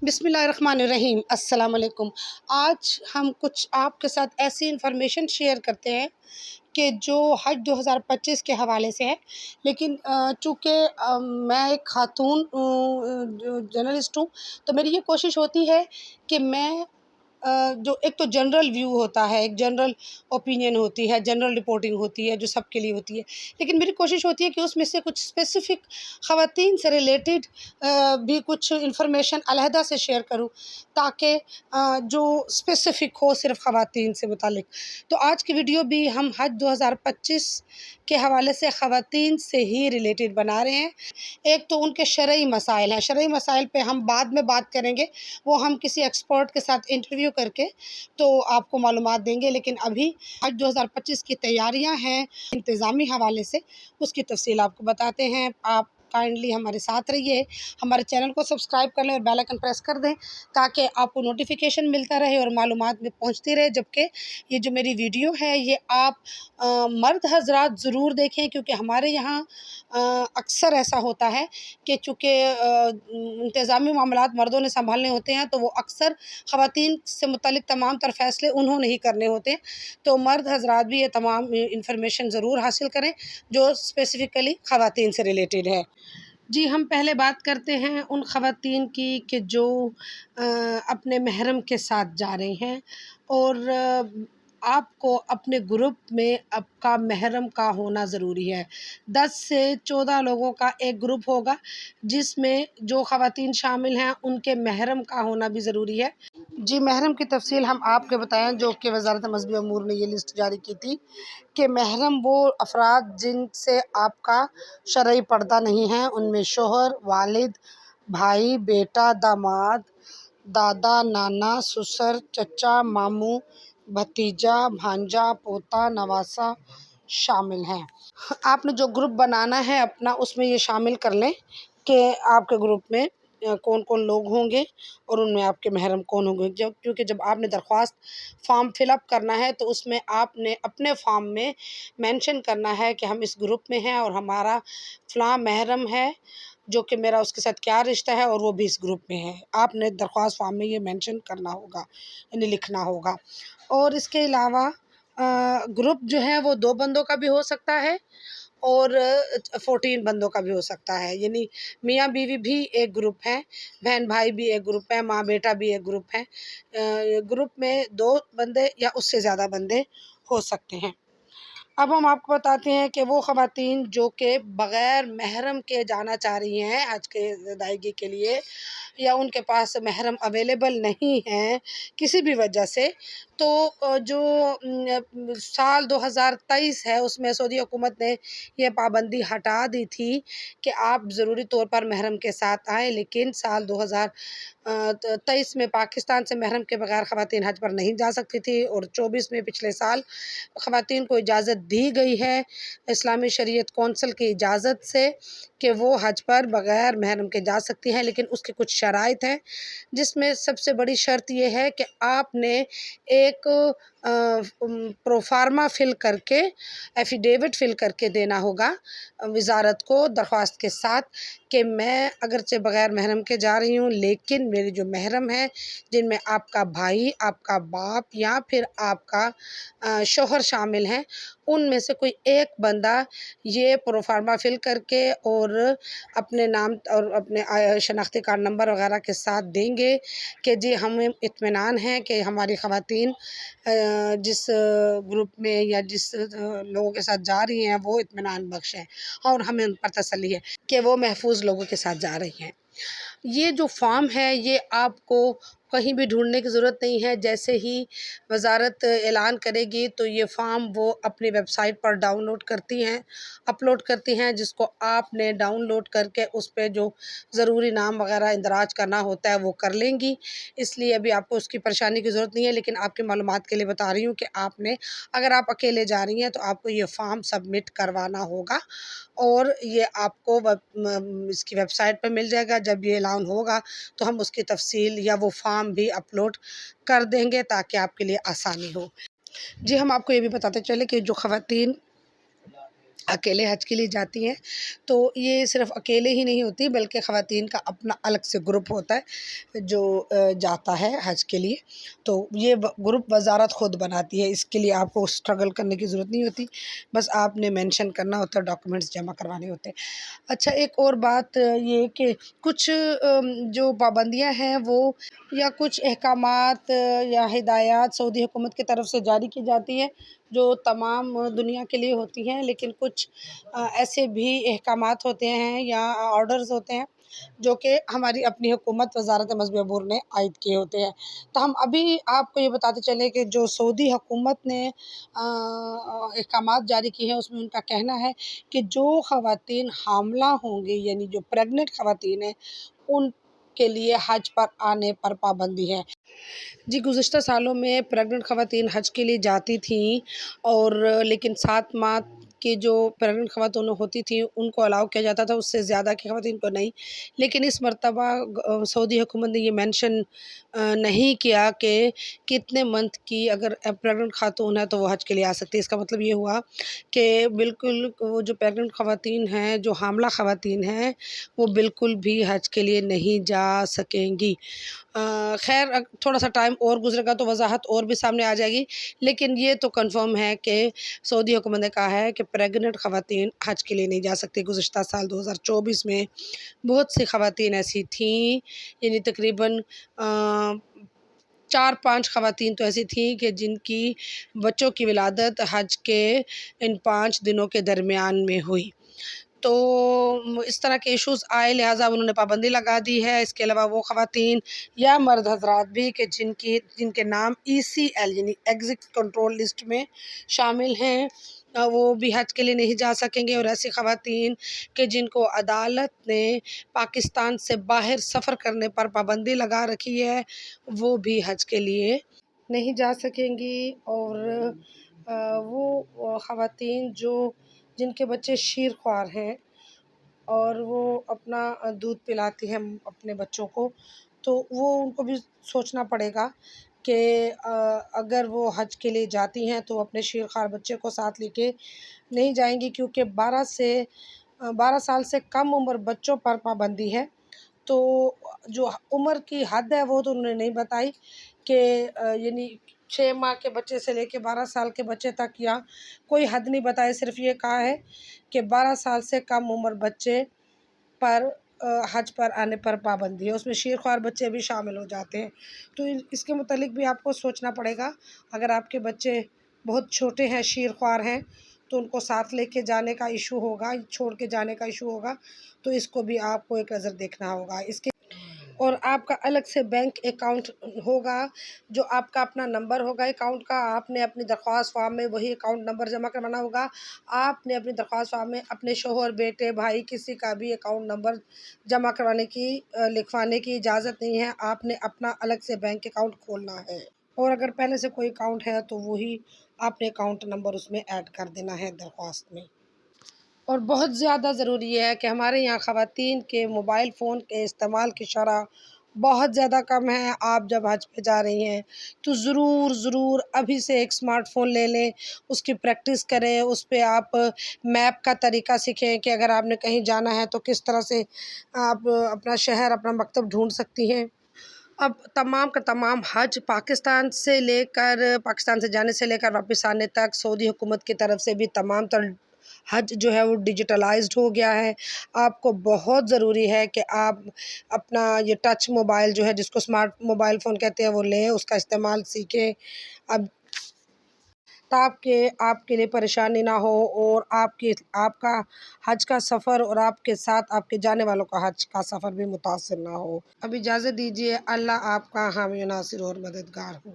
बिस्मिल्लाहिर्रहमानिर्रहीम। अस्सलाम वालेकुम। आज हम कुछ आपके साथ ऐसी इंफॉर्मेशन शेयर करते हैं कि जो हज 2025 के हवाले से है, लेकिन चूँकि मैं एक खातून जो जर्नलिस्ट हूँ, तो मेरी ये कोशिश होती है कि मैं जो एक तो जनरल व्यू होता है, एक जनरल ओपिनियन होती है, जनरल रिपोर्टिंग होती है जो सबके लिए होती है, लेकिन मेरी कोशिश होती है कि उसमें से कुछ स्पेसिफ़िक ख़वातीन से रिलेटेड भी कुछ इंफॉर्मेशन अलहदा से शेयर करूँ, ताकि जो स्पेसिफ़िक हो सिर्फ़ ख़वातीन से मुतालिक। तो आज की वीडियो भी हम हज 2025 के हवाले से ख़वातीन से ही रिलेटेड बना रहे हैं। एक तो उनके शरई मसाइल हैं, शरई मसाइल पे हम बाद में बात करेंगे, वो हम किसी एक्सपर्ट के साथ इंटरव्यू करके तो आपको मालूमात देंगे। लेकिन अभी हज 2025 की तैयारियां हैं इंतज़ामी हवाले से, उसकी तफसील आपको बताते हैं। आप काइंडली हमारे साथ रहिए, हमारे चैनल को सब्सक्राइब कर लें और बेल आइकन प्रेस कर दें ताकि आपको नोटिफिकेशन मिलता रहे और मालूमात में पहुंचती रहे। जबकि ये जो मेरी वीडियो है ये आप मर्द हजरात ज़रूर देखें, क्योंकि हमारे यहाँ अक्सर ऐसा होता है कि चूँकि इंतज़ामी मामलात मर्दों ने संभालने होते हैं, तो वो अक्सर ख़वातीन से मुतल्लिक़ तमाम तर फ़ैसले उन्होंने ही करने होते हैं। तो मर्द हजरात भी ये तमाम इंफॉर्मेशन ज़रूर हासिल करें जो स्पेसिफ़िकली ख़वातीन से रिलेटेड है। जी, हम पहले बात करते हैं उन ख़वातीन की कि जो अपने महरम के साथ जा रही हैं, और आपको अपने ग्रुप में आपका महरम का होना ज़रूरी है। 10 से 14 लोगों का एक ग्रुप होगा, जिसमें जो ख़वातीन शामिल हैं उनके महरम का होना भी ज़रूरी है। जी, महरम की तफ़सील हम आपको बताएँ, जो कि वज़ारत मज़हबी अमूर ने ये लिस्ट जारी की थी कि महरम वो अफ़राद जिनसे आपका शरई पर्दा नहीं है। उनमें शोहर, वालिद, भाई, बेटा, दामाद, दादा, नाना, ससुर, चचा, मामू, भतीजा, भांजा, पोता, नवासा शामिल हैं। आपने जो ग्रुप बनाना है अपना, उसमें ये शामिल कर लें कि आपके ग्रुप में कौन कौन लोग होंगे और उनमें आपके महरम कौन होंगे। क्योंकि जब आपने दरख्वास्त फॉर्म फिलअप करना है तो उसमें आपने अपने फॉर्म में मेंशन करना है कि हम इस ग्रुप में हैं और हमारा फ़लाँ महरम है, जो कि मेरा उसके साथ क्या रिश्ता है और वो भी इस ग्रुप में है। आपने दरख्वास्त फॉर्म में ये मेंशन करना होगा, यानी लिखना होगा। और इसके अलावा ग्रुप जो है वो 2 बंदों का भी हो सकता है और 14 बंदों का भी हो सकता है, यानी मियाँ बीवी भी एक ग्रुप है, बहन भाई भी एक ग्रुप है, माँ बेटा भी एक ग्रुप है। ग्रुप में 2 बंदे या उससे ज़्यादा बंदे हो सकते हैं। अब हम आपको बताते हैं कि वो ख़वातीन जो कि बग़ैर महरम के जाना चाह रही हैं हज के अदायगी के लिए, या उनके पास महरम अवेलेबल नहीं है किसी भी वजह से, तो जो साल 2023 है उसमें सऊदी हुकूमत ने यह पाबंदी हटा दी थी कि आप ज़रूरी तौर पर महरम के साथ आएँ। लेकिन साल 2023 में पाकिस्तान से महरम के बगैर ख़वातीन हज पर नहीं जा सकती थी, और 24 में पिछले साल ख़वातीन को इजाज़त दी गई है इस्लामी शरीयत कौंसिल की इजाज़त से कि वो हज पर बग़ैर महरम के जा सकती हैं। लेकिन उसकी कुछ शराइत हैं, जिसमें सबसे बड़ी शर्त ये है कि आपने एक प्रोफार्मा फ़िल करके, एफ़िडेविट फ़िल करके देना होगा वज़ारत को दरख्वास्त के साथ कि मैं अगरचे बग़ैर महरम के जा रही हूँ, लेकिन मेरे जो महरम हैं, जिनमें आपका भाई, आपका बाप या फिर आपका शौहर शामिल हैं, उनमें से कोई एक बंदा ये प्रोफार्मा फ़िल करके और अपने नाम और अपने शनाख्ती कार्ड नंबर वगैरह के साथ देंगे कि जी हमें इत्मीनान है कि हमारी ख़वातीन जिस ग्रुप में या जिस लोगों के साथ जा रही हैं वो इत्मीनान बख्श हैं, और हमें उन पर तसल्ली है कि वो महफूज लोगों के साथ जा रही हैं। ये जो फॉर्म है ये आपको कहीं भी ढूंढने की ज़रूरत नहीं है। जैसे ही वज़ारत ऐलान करेगी तो ये फ़ॉर्म वो अपनी वेबसाइट पर डाउनलोड करती हैं, अपलोड करती हैं, जिसको आपने डाउनलोड करके उस पे जो ज़रूरी नाम वगैरह इंदराज करना होता है वो कर लेंगी। इसलिए अभी आपको उसकी परेशानी की ज़रूरत नहीं है, लेकिन आपकी मालूमात के लिए बता रही हूँ कि आपने, अगर आप अकेले जा रही हैं तो आपको ये फ़ॉर्म सबमिट करवाना होगा, और ये आपको इसकी वेबसाइट पे मिल जाएगा। जब ये ऐलान होगा तो हम उसकी तफसील या वो फॉर्म भी अपलोड कर देंगे ताकि आपके लिए आसानी हो। जी, हम आपको ये भी बताते चले कि जो ख़वातीन اکیلے حج کے لیے جاتی ہیں، تو یہ صرف اکیلے ہی نہیں ہوتی بلکہ خواتین کا اپنا الگ سے گروپ ہوتا ہے جو جاتا ہے حج کے لیے۔ تو یہ گروپ وزارت خود بناتی ہے، اس کے لیے آپ کو اسٹرگل کرنے کی ضرورت نہیں ہوتی، بس آپ نے مینشن کرنا ہوتا ہے، ڈاکومنٹس جمع کروانے ہوتے ہیں۔ اچھا، ایک اور بات یہ کہ کچھ جو پابندیاں ہیں وہ یا کچھ احکامات یا ہدایات سعودی حکومت کی طرف سے جاری کی جاتی ہیں جو تمام دنیا کے لیے ہوتی ہیں، لیکن کچھ ایسے بھی احکامات ہوتے ہیں یا آرڈرز ہوتے ہیں جو کہ ہماری اپنی حکومت وزارت مذہبی امور نے عائد کیے ہوتے ہیں۔ تو ہم ابھی آپ کو یہ بتاتے چلیں کہ جو سعودی حکومت نے احکامات جاری کیے ہیں، اس میں ان کا کہنا ہے کہ جو خواتین حاملہ ہوں گی، یعنی جو پریگننٹ خواتین ہیں، ان کے لیے حج پر آنے پر پابندی ہے۔ جی، گزشتہ سالوں میں پریگننٹ خواتین حج کے لیے جاتی تھیں، اور لیکن 7 ماہ کی جو پریگننٹ خواتین ہوتی تھیں ان کو الاؤ کیا جاتا تھا، اس سے زیادہ کی خواتین کو نہیں۔ لیکن اس مرتبہ سعودی حکومت نے یہ مینشن نہیں کیا کہ کتنے منتھ کی اگر پریگننٹ خاتون ہے تو وہ حج کے لیے آ سکتی ہے۔ اس کا مطلب یہ ہوا کہ بالکل وہ جو پریگننٹ خواتین ہیں، جو حاملہ خواتین ہیں، وہ بالکل بھی حج کے لیے نہیں جا سکیں گی۔ خیر، تھوڑا سا ٹائم اور گزرے گا تو وضاحت اور بھی سامنے آ جائے گی، لیکن یہ تو کنفرم ہے کہ سعودی حکومت نے کہا ہے کہ پریگننٹ خواتین حج کے لیے نہیں جا سکتی۔ گزشتہ سال 2024 میں بہت سی خواتین ایسی تھیں، یعنی تقریباً 4-5 خواتین تو ایسی تھیں کہ جن کی بچوں کی ولادت حج کے ان 5 دنوں کے درمیان میں ہوئی۔ تو اس طرح کے ایشوز آئے، لہٰذا انہوں نے پابندی لگا دی ہے۔ اس کے علاوہ وہ خواتین یا مرد حضرات بھی کہ جن کے نام ECL یعنی ایگزٹ کنٹرول لسٹ میں شامل ہیں، وہ بھی حج کے لیے نہیں جا سکیں گے، اور ایسی خواتین کہ جن کو عدالت نے پاکستان سے باہر سفر کرنے پر پابندی لگا رکھی ہے، وہ بھی حج کے لیے نہیں جا سکیں گی۔ اور وہ خواتین جن کے بچے شیر خوار ہیں اور وہ اپنا دودھ پلاتی ہیں اپنے بچوں کو، تو وہ ان کو بھی سوچنا پڑے گا کہ اگر وہ حج کے لیے جاتی ہیں تو اپنے شیر خوار بچے کو ساتھ لے کے نہیں جائیں گی، کیونکہ 12 سال سے کم عمر بچوں پر پابندی ہے۔ تو جو عمر کی حد ہے وہ تو انہوں نے نہیں بتائی کہ یعنی 6 ماہ کے بچے سے لے کے 12 سال کے بچے تک، یا کوئی حد نہیں بتائی، صرف یہ کہا ہے کہ 12 سال سے کم عمر بچے پر حج پر آنے پر پابندی ہے۔ اس میں شیر خوار بچے بھی شامل ہو جاتے ہیں، تو اس کے متعلق بھی آپ کو سوچنا پڑے گا۔ اگر آپ کے بچے بہت چھوٹے ہیں، شیر خوار ہیں، تو ان کو ساتھ لے کے جانے کا ایشو ہوگا، چھوڑ کے جانے کا ایشو ہوگا، تو اس کو بھی آپ کو ایک نظر دیکھنا ہوگا۔ اور آپ کا الگ سے بینک اکاؤنٹ ہوگا، جو آپ کا اپنا نمبر ہوگا اکاؤنٹ کا، آپ نے اپنی درخواست فارم میں وہی اکاؤنٹ نمبر جمع کروانا ہوگا۔ آپ نے اپنی درخواست فارم میں اپنے شوہر، بیٹے، بھائی، کسی کا بھی اکاؤنٹ نمبر جمع کروانے کی لکھوانے کی اجازت نہیں ہے۔ آپ نے اپنا الگ سے بینک اکاؤنٹ کھولنا ہے، اور اگر پہلے سے کوئی اکاؤنٹ ہے تو وہی آپ نے اکاؤنٹ نمبر اس میں ایڈ کر دینا ہے درخواست میں۔ اور بہت زیادہ ضروری ہے کہ ہمارے یہاں خواتین کے موبائل فون کے استعمال کی شرح بہت زیادہ کم ہے۔ آپ جب حج پہ جا رہی ہیں تو ضرور ابھی سے ایک اسمارٹ فون لے لیں، اس کی پریکٹس کریں، اس پہ آپ میپ کا طریقہ سیکھیں کہ اگر آپ نے کہیں جانا ہے تو کس طرح سے آپ اپنا شہر، اپنا مکتب ڈھونڈ سکتی ہیں۔ اب تمام کا تمام حج پاکستان سے جانے سے لے کر واپس آنے تک سعودی حکومت کی طرف سے بھی تمام تر حج جو ہے وہ ڈیجیٹلائزڈ ہو گیا ہے۔ آپ کو بہت ضروری ہے کہ آپ اپنا یہ ٹچ موبائل جو ہے، جس کو اسمارٹ موبائل فون کہتے ہیں، وہ لیں، اس کا استعمال سیکھیں، اب تاکہ آپ کے لیے پریشانی نہ ہو، اور آپ کا حج کا سفر اور آپ کے ساتھ آپ کے جانے والوں کا حج کا سفر بھی متاثر نہ ہو۔ اب اجازت دیجیے، اللہ آپ کا حامی و ناصر اور مددگار ہو۔